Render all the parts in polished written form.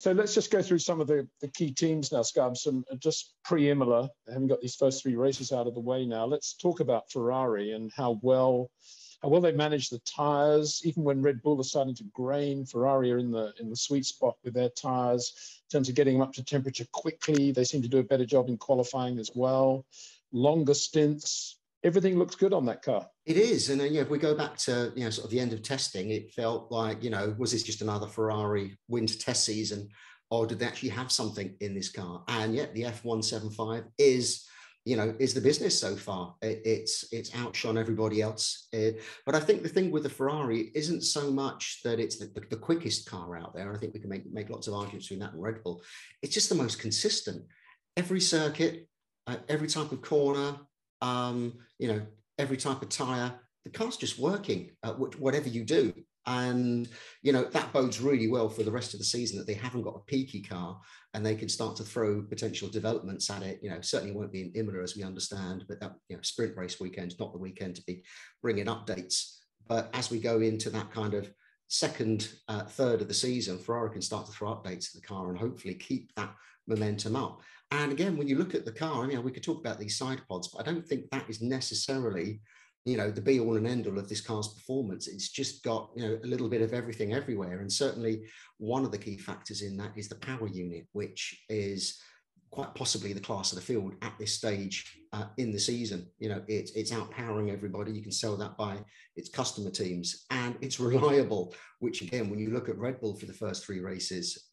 So let's just go through some of the key teams now, Scarbs, and just pre-Imola, having got these first 3 races out of the way now. Let's talk about Ferrari and how well they manage the tyres. Even when Red Bull are starting to grain, Ferrari are in the sweet spot with their tyres in terms of getting them up to temperature quickly. They seem to do a better job in qualifying as well. Longer stints. Everything looks good on that car. It is. And if we go back to, sort of the end of testing, it felt like, was this just another Ferrari winter test season, or did they actually have something in this car? And yet the F1-75 is the business so far. It's outshone everybody else. But I think the thing with the Ferrari isn't so much that it's the quickest car out there. I think we can make lots of arguments between that and Red Bull. It's just the most consistent. Every circuit, every type of corner, every type of tire, the car's just working whatever you do. And, that bodes really well for the rest of the season, that they haven't got a peaky car and they can start to throw potential developments at it. Certainly won't be in Imola, as we understand, but that, sprint race weekend is not the weekend to be bringing updates. But as we go into that kind of second, third of the season, Ferrari can start to throw updates to the car and hopefully keep that momentum up. And again, when you look at the car, we could talk about these side pods, but I don't think that is necessarily, the be all and end all of this car's performance. It's just got, a little bit of everything everywhere. And certainly one of the key factors in that is the power unit, which is quite possibly the class of the field at this stage in the season. It's outpowering everybody. You can sell that by its customer teams, and it's reliable, which again, when you look at Red Bull for the first 3 races,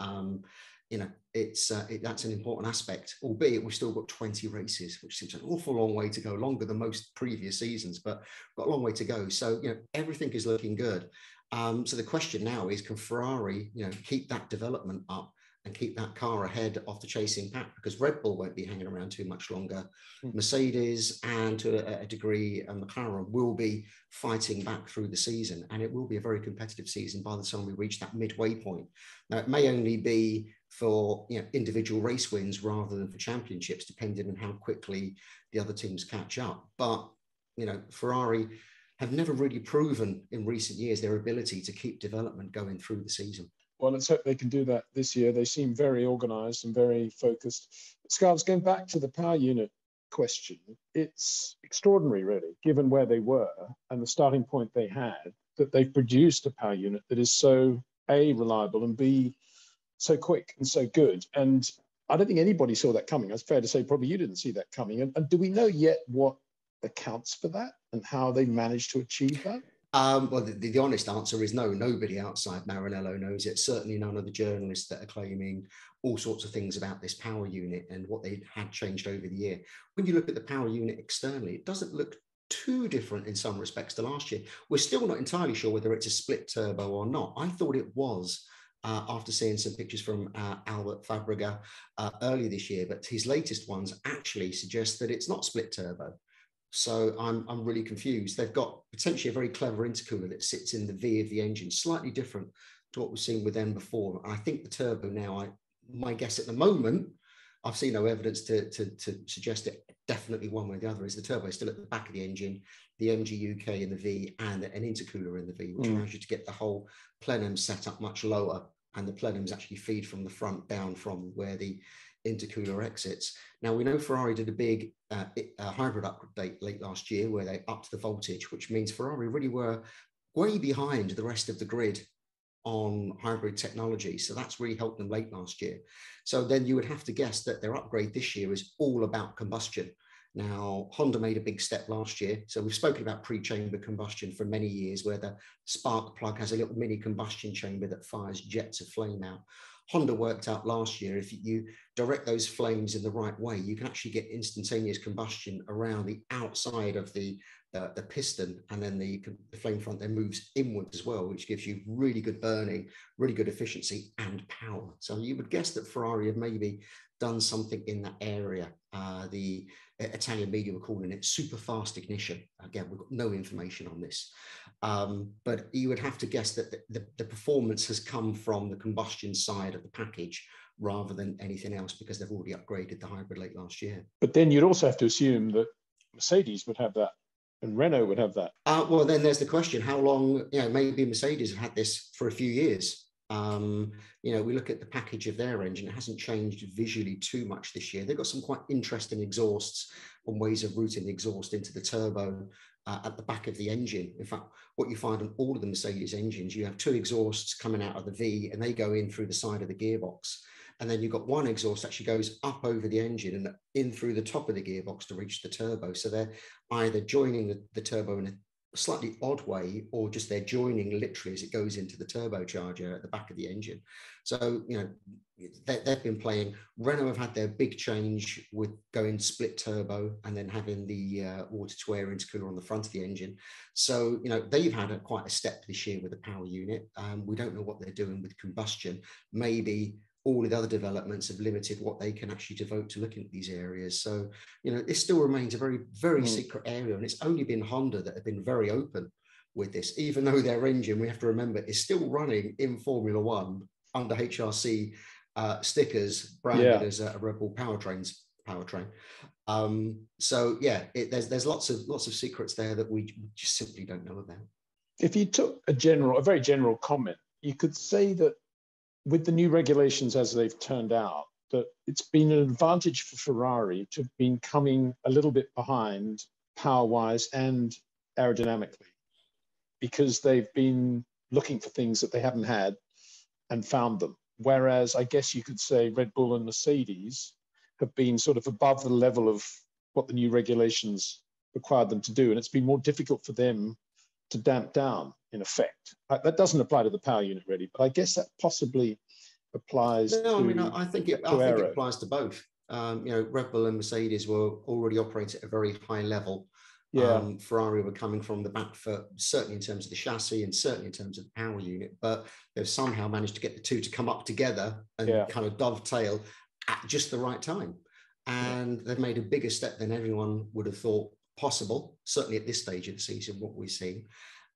that's an important aspect, albeit we've still got 20 races, which seems an awful long way to go, longer than most previous seasons, but got a long way to go. So, everything is looking good. So the question now is, can Ferrari, keep that development up and keep that car ahead of the chasing pack? Because Red Bull won't be hanging around too much longer. Mercedes and to a degree, McLaren will be fighting back through the season, and it will be a very competitive season by the time we reach that midway point. Now, it may only be for individual race wins rather than for championships, depending on how quickly the other teams catch up. But Ferrari have never really proven in recent years their ability to keep development going through the season. Well, let's hope they can do that this year. They seem very organised and very focused. Scarbs, going back to the power unit question, it's extraordinary, really, given where they were and the starting point they had, that they've produced a power unit that is so, A, reliable, and B, so quick and so good. And I don't think anybody saw that coming. It's fair to say probably you didn't see that coming. And do we know yet what accounts for that and how they managed to achieve that? Well, the honest answer is no. Nobody outside Maranello knows it. Certainly none of the journalists that are claiming all sorts of things about this power unit and what they had changed over the year. When you look at the power unit externally, it doesn't look too different in some respects to last year. We're still not entirely sure whether it's a split turbo or not. I thought it was after seeing some pictures from Albert Fabrega earlier this year, but his latest ones actually suggest that it's not split turbo. So I'm really confused. They've got potentially a very clever intercooler that sits in the V of the engine, slightly different to what we've seen with them before. And I think the turbo now, my guess at the moment, I've seen no evidence to suggest it definitely one way or the other, is the turbo is still at the back of the engine, the MGUK in the V, and an intercooler in the V, which allows you to get the whole plenum set up much lower. And the plenums actually feed from the front down from where the intercooler exits. Now, we know Ferrari did a big hybrid update late last year where they upped the voltage, which means Ferrari really were way behind the rest of the grid on hybrid technology. So that's really helped them late last year. So then you would have to guess that their upgrade this year is all about combustion. Now, Honda made a big step last year. So we've spoken about pre-chamber combustion for many years, where the spark plug has a little mini combustion chamber that fires jets of flame out. Honda worked out last year, if you direct those flames in the right way, you can actually get instantaneous combustion around the outside of the piston, and then the flame front then moves inwards as well, which gives you really good burning, really good efficiency and power. So you would guess that Ferrari have maybe done something in that area. The Italian media were calling it super fast ignition. Again, we've got no information on this. But you would have to guess that the performance has come from the combustion side of the package rather than anything else, because they've already upgraded the hybrid late last year. But then you'd also have to assume that Mercedes would have that and Renault would have that. Well, then there's the question, how long, maybe Mercedes have had this for a few years. We look at the package of their engine, it hasn't changed visually too much this year. They've got some quite interesting exhausts and ways of routing the exhaust into the turbo at the back of the engine. In fact, what you find on all of the Mercedes engines, you have two exhausts coming out of the V and they go in through the side of the gearbox. And then you've got one exhaust that actually goes up over the engine and in through the top of the gearbox to reach the turbo. So they're either joining the turbo in a slightly odd way, or just they're joining literally as it goes into the turbocharger at the back of the engine. So, they've been playing. Renault have had their big change with going split turbo and then having the water-to-air intercooler on the front of the engine. So, they've had quite a step this year with the power unit. We don't know what they're doing with combustion. Maybe all of the other developments have limited what they can actually devote to looking at these areas. So, this still remains a very, very secret area. And it's only been Honda that have been very open with this, even though their engine, we have to remember, is still running in Formula One under HRC stickers branded as a Red Bull powertrain. There's lots of secrets there that we just simply don't know about. If you took a very general comment, you could say that with the new regulations as they've turned out, that it's been an advantage for Ferrari to have been coming a little bit behind power-wise and aerodynamically, because they've been looking for things that they haven't had and found them. Whereas I guess you could say Red Bull and Mercedes have been sort of above the level of what the new regulations required them to do. And it's been more difficult for them to damp down, in effect. That doesn't apply to the power unit really, but I guess that possibly applies I think it applies to both. Red Bull and Mercedes were already operating at a very high level. Ferrari were coming from the back foot, certainly in terms of the chassis and certainly in terms of the power unit, but they've somehow managed to get the two to come up together and kind of dovetail at just the right time. And they've made a bigger step than everyone would have thought possible, certainly at this stage of the season, what we've seen.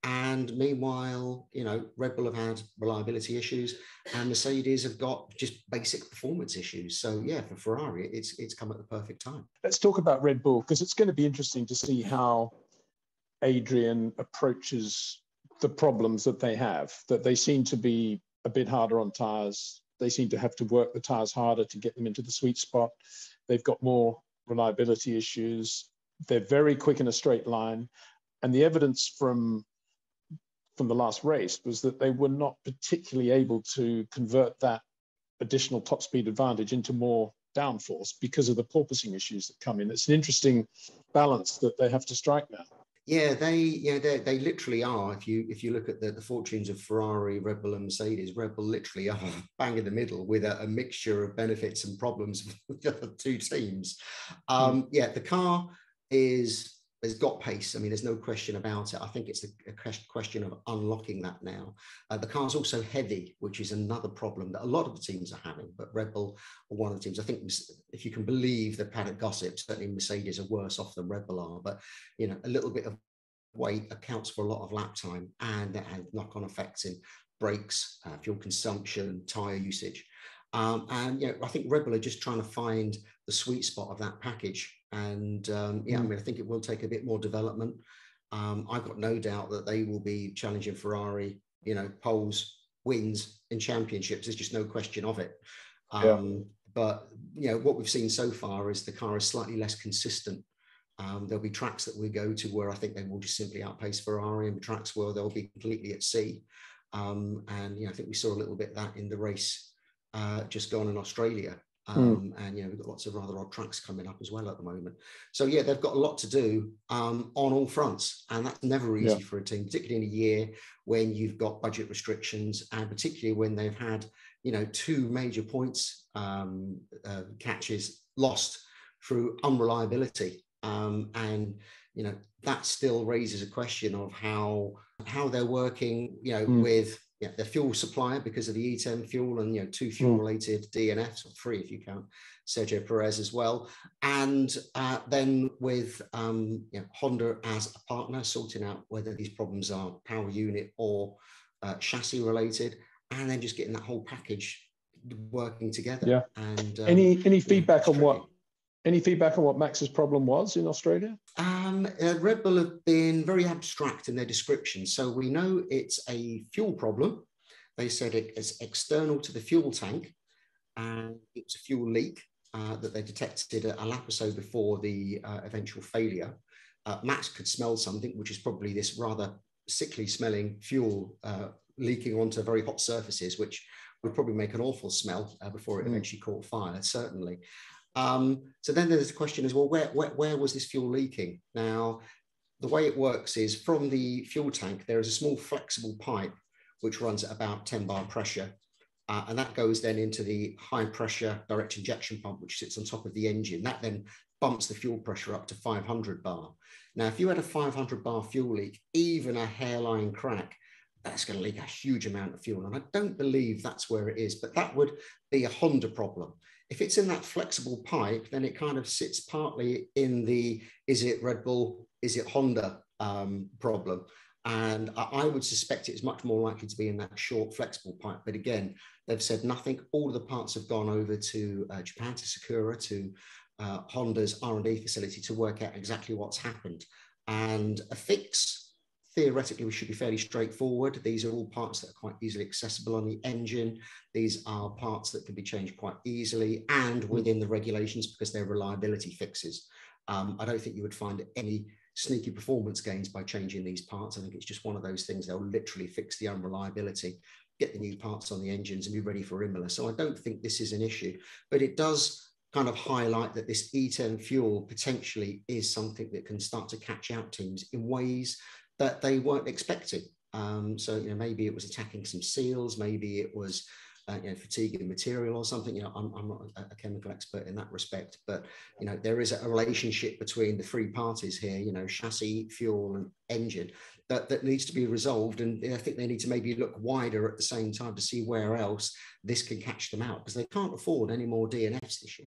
And meanwhile, Red Bull have had reliability issues and Mercedes have got just basic performance issues. So for Ferrari, it's come at the perfect time. Let's talk about Red Bull, because it's going to be interesting to see how Adrian approaches the problems that they have, that they seem to be a bit harder on tyres. They seem to have to work the tyres harder to get them into the sweet spot. They've got more reliability issues. They're very quick in a straight line. And the evidence from the last race was that they were not particularly able to convert that additional top speed advantage into more downforce because of the porpoising issues that come in. It's an interesting balance that they have to strike now. Yeah, they literally are. If you look at the fortunes of Ferrari, Red Bull and Mercedes, Red Bull literally are bang in the middle with a mixture of benefits and problems with the other two teams. The car has got pace. I mean, there's no question about it. I think it's a question of unlocking that now. The car's also heavy, which is another problem that a lot of the teams are having, but Red Bull are one of the teams. I think if you can believe the paddock gossip, certainly Mercedes are worse off than Red Bull are, but a little bit of weight accounts for a lot of lap time, and that has knock-on effects in brakes, fuel consumption, tyre usage. I think Red Bull are just trying to find the sweet spot of that package. And I think it will take a bit more development. I've got no doubt that they will be challenging Ferrari, poles, wins in championships. There's just no question of it. But what we've seen so far is the car is slightly less consistent. There'll be tracks that we go to where I think they will just simply outpace Ferrari, and tracks where they'll be completely at sea. I think we saw a little bit of that in the race just gone in Australia. We've got lots of rather odd tracks coming up as well at the moment. So they've got a lot to do on all fronts, and that's never easy for a team, particularly in a year when you've got budget restrictions, and particularly when they've had two major points catches lost through unreliability. That still raises a question of how they're working with their fuel supplier because of the E10 fuel, and two fuel-related DNFs, or three if you count Sergio Perez as well, and then with Honda as a partner, sorting out whether these problems are power unit or chassis related, and then just getting that whole package working together. And any feedback on what? Any feedback on what Max's problem was in Australia? Red Bull have been very abstract in their description. So we know it's a fuel problem they said it is external to the fuel tank, and it was a fuel leak that they detected a lap or so before the eventual failure. Max could smell something, which is probably this rather sickly smelling fuel leaking onto very hot surfaces, which would probably make an awful smell before it eventually caught fire, certainly. So then there's the question as well, where was this fuel leaking? Now, the way it works is from the fuel tank, there is a small flexible pipe which runs at about 10 bar pressure. And that goes then into the high pressure direct injection pump, which sits on top of the engine. That then bumps the fuel pressure up to 500 bar. Now, if you had a 500 bar fuel leak, even a hairline crack, that's going to leak a huge amount of fuel. And I don't believe that's where it is, but that would be a Honda problem. If it's in that flexible pipe, then it kind of sits partly in the, is it Red Bull, is it Honda problem? And I would suspect it's much more likely to be in that short flexible pipe. But again, they've said nothing. All of the parts have gone over to Japan, to Scuderia, to Honda's R&D facility to work out exactly what's happened. And a fix, theoretically, we should be fairly straightforward. These are all parts that are quite easily accessible on the engine. These are parts that can be changed quite easily and within the regulations because they're reliability fixes. I don't think you would find any sneaky performance gains by changing these parts. I think it's just one of those things. They'll literally fix the unreliability, get the new parts on the engines and be ready for Imola. So I don't think this is an issue, but it does kind of highlight that this E10 fuel potentially is something that can start to catch out teams in ways that they weren't expecting. So, you know, maybe it was attacking some seals, maybe it was you know, fatiguing material or something. You know, I'm not a chemical expert in that respect, but, you know, there is a relationship between the three parties here, you know, chassis, fuel and engine that needs to be resolved. And I think they need to maybe look wider at the same time to see where else this can catch them out, because they can't afford any more DNFs this year.